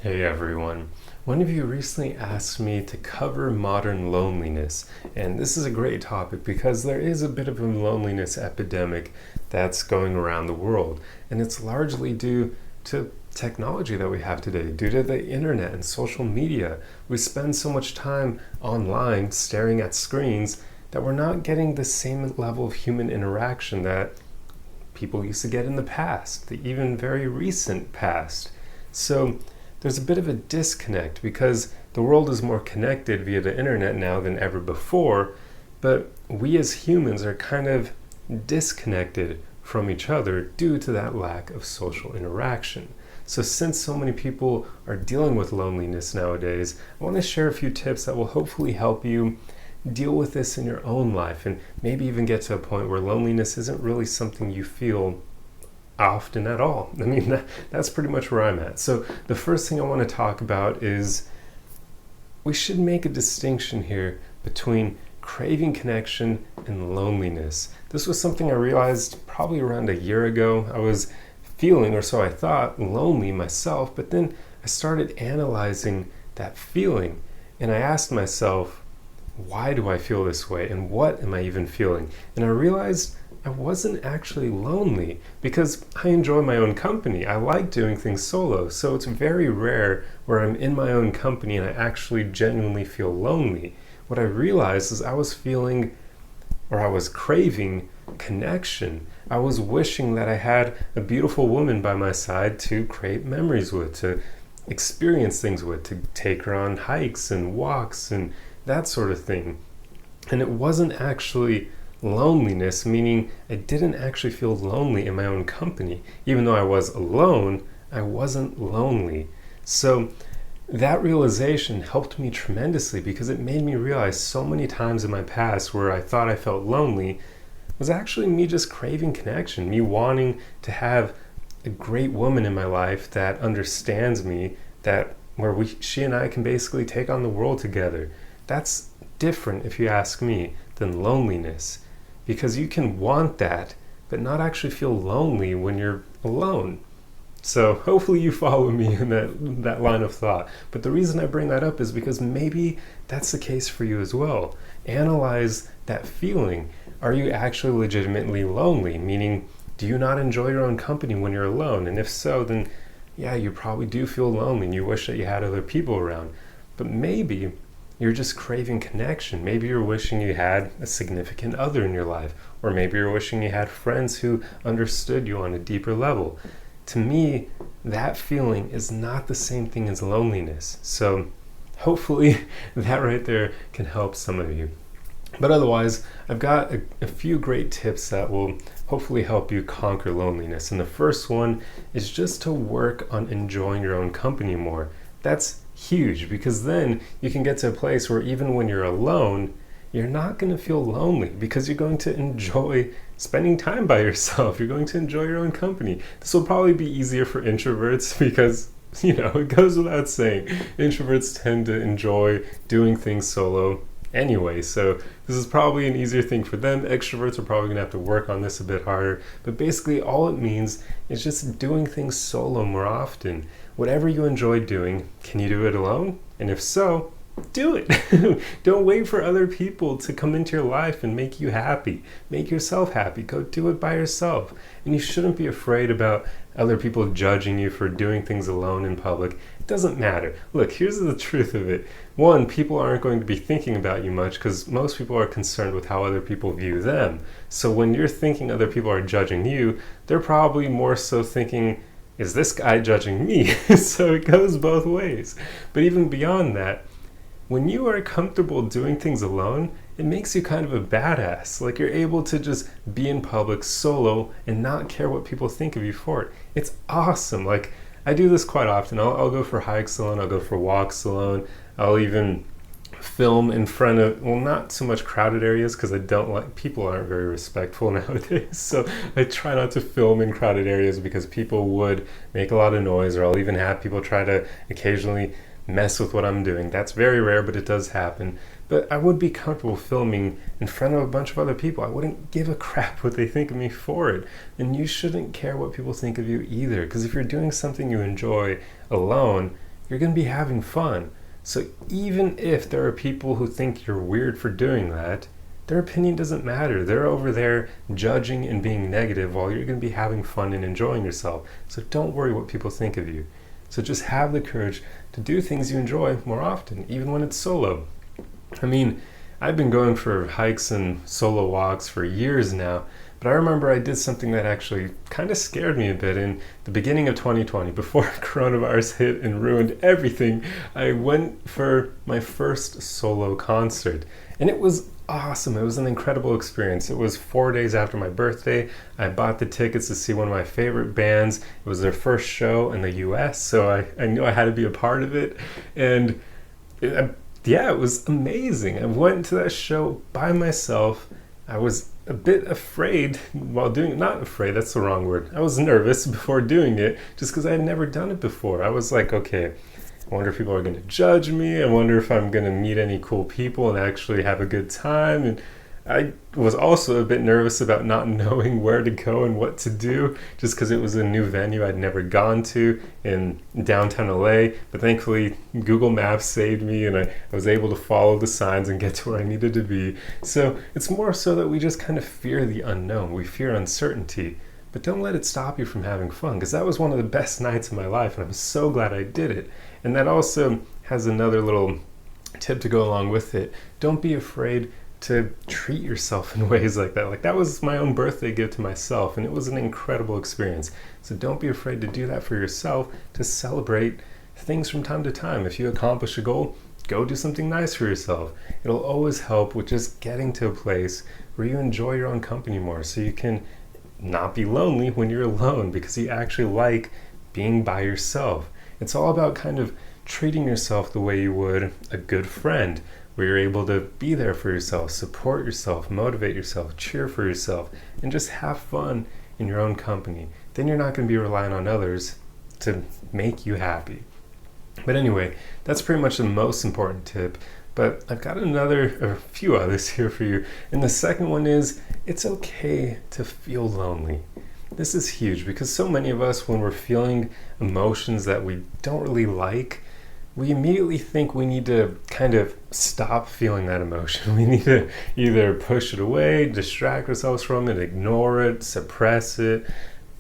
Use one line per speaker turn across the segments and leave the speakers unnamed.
Hey everyone. One of you recently asked me to cover modern loneliness, and this is a great topic because there is a bit of a loneliness epidemic that's going around the world, and it's largely due to technology that we have today, due to the internet and social media. We spend so much time online staring at screens that we're not getting the same level of human interaction that people used to get in the past, the even very recent past. So there's a bit of a disconnect because the world is more connected via the internet now than ever before, but we as humans are kind of disconnected from each other due to that lack of social interaction. So since so many people are dealing with loneliness nowadays, I want to share a few tips that will hopefully help you deal with this in your own life and maybe even get to a point where loneliness isn't really something you feel often at all. I mean, that's pretty much where I'm at. So the first thing I want to talk about is we should make a distinction here between craving connection and loneliness. This was something I realized probably around a year ago. I was feeling, or so I thought, lonely myself, but then I started analyzing that feeling and I asked myself, why do I feel this way and what am I even feeling? And I realized I wasn't actually lonely because I enjoy my own company. I like doing things solo, so it's very rare where I'm in my own company and I actually genuinely feel lonely. What I realized is I was feeling, or I was craving, connection. I was wishing that I had a beautiful woman by my side to create memories with, to experience things with, to take her on hikes and walks and that sort of thing. And it wasn't actually loneliness, meaning I didn't actually feel lonely in my own company. Even though I was alone, I wasn't lonely. So that realization helped me tremendously because it made me realize so many times in my past where I thought I felt lonely was actually me just craving connection, me wanting to have a great woman in my life that understands me, that where she and I can basically take on the world together. That's different, if you ask me, than loneliness. Because you can want that, but not actually feel lonely when you're alone. So hopefully you follow me in that line of thought. But the reason I bring that up is because maybe that's the case for you as well. Analyze that feeling. Are you actually legitimately lonely? Meaning, do you not enjoy your own company when you're alone? And if so, then yeah, you probably do feel lonely and you wish that you had other people around. But maybe you're just craving connection. Maybe you're wishing you had a significant other in your life, or maybe you're wishing you had friends who understood you on a deeper level. To me, that feeling is not the same thing as loneliness. So hopefully that right there can help some of you. But otherwise, I've got a few great tips that will hopefully help you conquer loneliness. And the first one is just to work on enjoying your own company more. That's huge because then you can get to a place where even when you're alone, you're not going to feel lonely because you're going to enjoy spending time by yourself. You're going to enjoy your own company. This will probably be easier for introverts because, it goes without saying, introverts tend to enjoy doing things solo anyway. So this is probably an easier thing for them. Extroverts are probably going to have to work on this a bit harder. But basically all it means is just doing things solo more often. Whatever you enjoy doing, can you do it alone? And if so, do it. Don't wait for other people to come into your life and make you happy. Make yourself happy. Go do it by yourself. And you shouldn't be afraid about other people judging you for doing things alone in public. It doesn't matter. Look, here's the truth of it. One, people aren't going to be thinking about you much because most people are concerned with how other people view them. So when you're thinking other people are judging you, they're probably more so thinking, is this guy judging me? So it goes both ways. But even beyond that, when you are comfortable doing things alone, it makes you kind of a badass. Like you're able to just be in public solo and not care what people think of you for it. It's awesome. Like I do this quite often. I'll go for hikes alone. I'll go for walks alone. I'll even film in front of, well, not so much crowded areas because I don't like, people aren't very respectful nowadays. So I try not to film in crowded areas because people would make a lot of noise, or I'll even have people try to occasionally mess with what I'm doing. That's very rare, but it does happen. But I would be comfortable filming in front of a bunch of other people. I wouldn't give a crap what they think of me for it. And you shouldn't care what people think of you either, because if you're doing something you enjoy alone, you're going to be having fun. So even if there are people who think you're weird for doing that, their opinion doesn't matter. They're over there judging and being negative while you're going to be having fun and enjoying yourself. So don't worry what people think of you. So just have the courage to do things you enjoy more often, even when it's solo. I mean, I've been going for hikes and solo walks for years now, but I remember I did something that actually kind of scared me a bit in the beginning of 2020, before coronavirus hit and ruined everything. I went for my first solo concert, and it was awesome. It was an incredible experience. It was 4 days after my birthday. I bought the tickets to see one of my favorite bands. It was their first show in the US, so I knew I had to be a part of it. And it was amazing. I went to that show by myself. I was a bit afraid while doing it. Not afraid, that's the wrong word. I was nervous before doing it just because I had never done it before. I was like, okay, I wonder if people are going to judge me. I wonder if I'm going to meet any cool people and actually have a good time. And I was also a bit nervous about not knowing where to go and what to do, just because it was a new venue I'd never gone to in downtown LA. But thankfully, Google Maps saved me, and I was able to follow the signs and get to where I needed to be. So it's more so that we just kind of fear the unknown. We fear uncertainty. But don't let it stop you from having fun, because that was one of the best nights of my life, and I'm so glad I did it. And that also has another little tip to go along with it. Don't be afraid to treat yourself in ways like that. Like, that was my own birthday gift to myself, and it was an incredible experience. So don't be afraid to do that for yourself, to celebrate things from time to time. If you accomplish a goal, go do something nice for yourself. It'll always help with just getting to a place where you enjoy your own company more, so you can not be lonely when you're alone, because you actually like being by yourself. It's all about kind of treating yourself the way you would a good friend, where you're able to be there for yourself, support yourself, motivate yourself, cheer for yourself, and just have fun in your own company. Then you're not going to be relying on others to make you happy. But anyway, that's pretty much the most important tip. But I've got a few others here for you. And the second one is, it's okay to feel lonely. This is huge, because so many of us, when we're feeling emotions that we don't really like, we immediately think we need to kind of stop feeling that emotion. We need to either push it away, distract ourselves from it, ignore it, suppress it.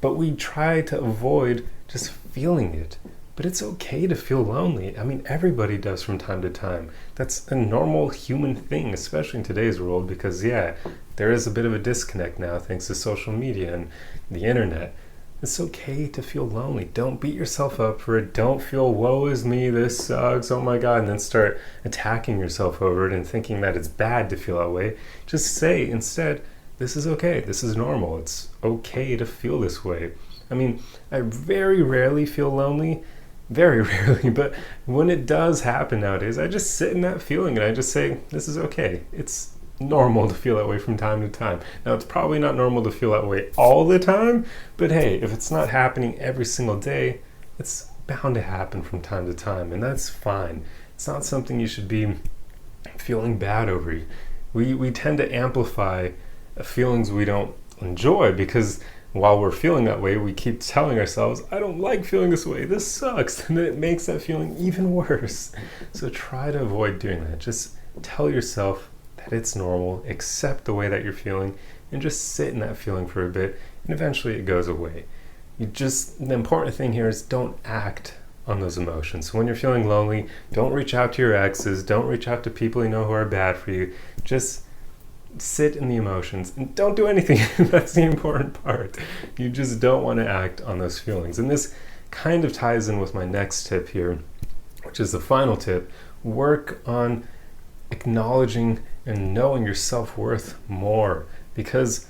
But we try to avoid just feeling it. But it's okay to feel lonely. I mean, everybody does from time to time. That's a normal human thing, especially in today's world, because there is a bit of a disconnect now thanks to social media and the internet. It's okay to feel lonely. Don't beat yourself up for it. Don't feel, woe is me, this sucks, oh my God, and then start attacking yourself over it and thinking that it's bad to feel that way. Just say instead, this is okay, this is normal. It's okay to feel this way. I mean, I very rarely feel lonely, very rarely, but when it does happen nowadays, I just sit in that feeling and I just say, this is okay. It's normal to feel that way from time to time. Now, it's probably not normal to feel that way all the time, but hey, if it's not happening every single day, it's bound to happen from time to time, and that's fine. It's not something you should be feeling bad over. We tend to amplify feelings we don't enjoy, because while we're feeling that way, we keep telling ourselves, I don't like feeling this way, this sucks, and then it makes that feeling even worse. So try to avoid doing that. Just tell yourself that it's normal, accept the way that you're feeling, and just sit in that feeling for a bit, and eventually it goes away. The important thing here is don't act on those emotions. So when you're feeling lonely, don't reach out to your exes, don't reach out to people you know who are bad for you. Just sit in the emotions and don't do anything. That's the important part. You just don't want to act on those feelings. And this kind of ties in with my next tip here, which is the final tip. Work on acknowledging and knowing your self-worth more, because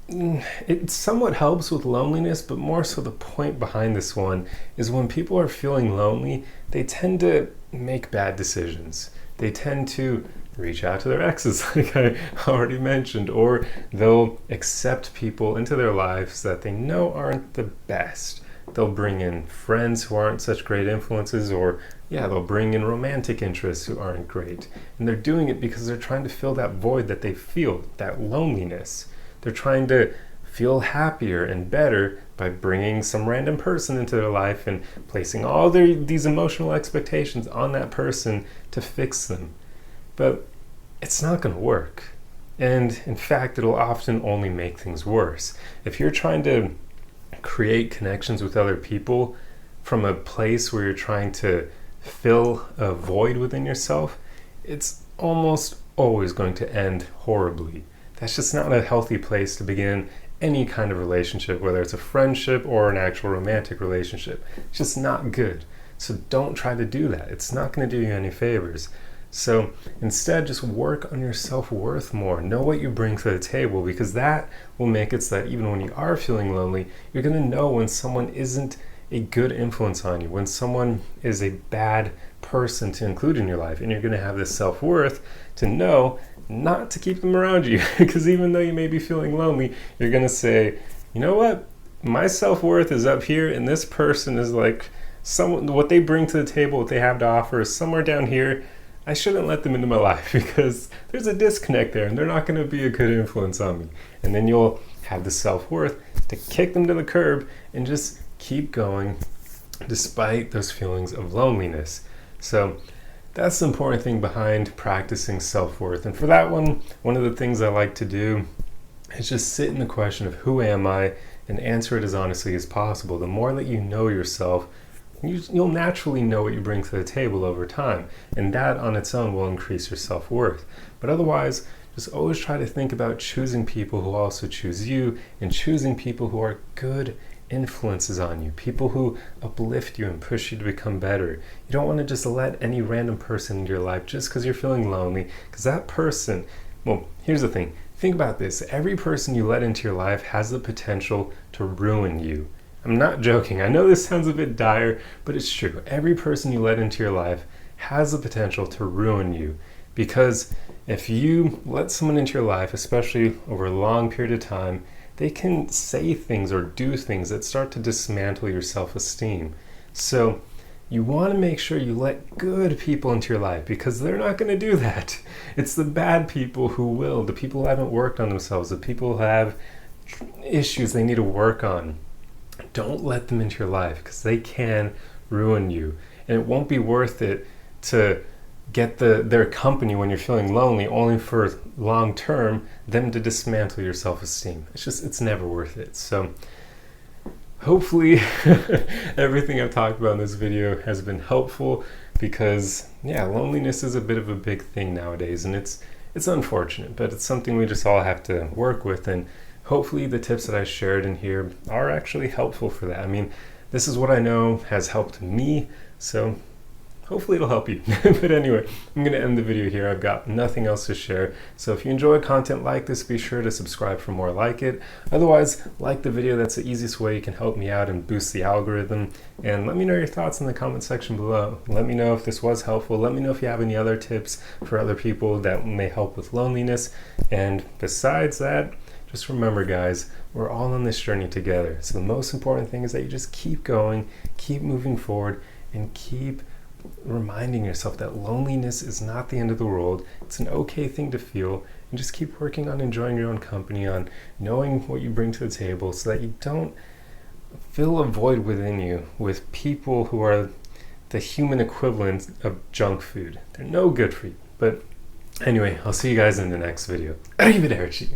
it somewhat helps with loneliness, but more so the point behind this one is when people are feeling lonely, they tend to make bad decisions. They tend to reach out to their exes, like I already mentioned, or they'll accept people into their lives that they know aren't the best. They'll bring in friends who aren't such great influences, or they'll bring in romantic interests who aren't great. And they're doing it because they're trying to fill that void that they feel, that loneliness. They're trying to feel happier and better by bringing some random person into their life and placing all these emotional expectations on that person to fix them. But it's not going to work. And in fact, it'll often only make things worse. If you're trying to create connections with other people from a place where you're trying to fill a void within yourself, it's almost always going to end horribly. That's just not a healthy place to begin any kind of relationship, whether it's a friendship or an actual romantic relationship. It's just not good. So don't try to do that. It's not going to do you any favors. So instead, just work on your self-worth more. Know what you bring to the table, because that will make it so that even when you are feeling lonely, you're going to know when someone isn't a good influence on you, when someone is a bad person to include in your life, and you're going to have this self-worth to know not to keep them around you. Because even though you may be feeling lonely, you're going to say, you know what, my self-worth is up here, and this person is like someone, what they bring to the table, what they have to offer is somewhere down here. I shouldn't let them into my life because there's a disconnect there and they're not going to be a good influence on me. And then you'll have the self-worth to kick them to the curb and just keep going despite those feelings of loneliness. So that's the important thing behind practicing self-worth. And for that one of the things I like to do is just sit in the question of who am I and answer it as honestly as possible. The more that you know yourself, you'll naturally know what you bring to the table over time, and that on its own will increase your self-worth. But otherwise, just always try to think about choosing people who also choose you, and choosing people who are good influences on you, people who uplift you and push you to become better. You don't want to just let any random person into your life just because you're feeling lonely, because that person, well, here's the thing. Think about this. Every person you let into your life has the potential to ruin you. I'm not joking. I know this sounds a bit dire, but it's true. Every person you let into your life has the potential to ruin you, because if you let someone into your life, especially over a long period of time, they can say things or do things that start to dismantle your self-esteem. So you want to make sure you let good people into your life, because they're not going to do that. It's the bad people who will, the people who haven't worked on themselves, the people who have issues they need to work on. Don't let them into your life, because they can ruin you. And it won't be worth it to get their company when you're feeling lonely, only for long term them to dismantle your self-esteem. It's never worth it. So hopefully everything I've talked about in this video has been helpful, because loneliness is a bit of a big thing nowadays, and it's unfortunate, but it's something we just all have to work with. And hopefully the tips that I shared in here are actually helpful for that. I mean, this is what I know has helped me, so hopefully it'll help you. But anyway, I'm going to end the video here. I've got nothing else to share. So if you enjoy content like this, be sure to subscribe for more like it. Otherwise, like the video. That's the easiest way you can help me out and boost the algorithm. And let me know your thoughts in the comment section below. Let me know if this was helpful. Let me know if you have any other tips for other people that may help with loneliness. And besides that, just remember, guys, we're all on this journey together. So the most important thing is that you just keep going, keep moving forward, and keep reminding yourself that loneliness is not the end of the world. It's an okay thing to feel, and just keep working on enjoying your own company, on knowing what you bring to the table, so that you don't fill a void within you with people who are the human equivalent of junk food. They're no good for you. But anyway, I'll see you guys in the next video. Arrivederci.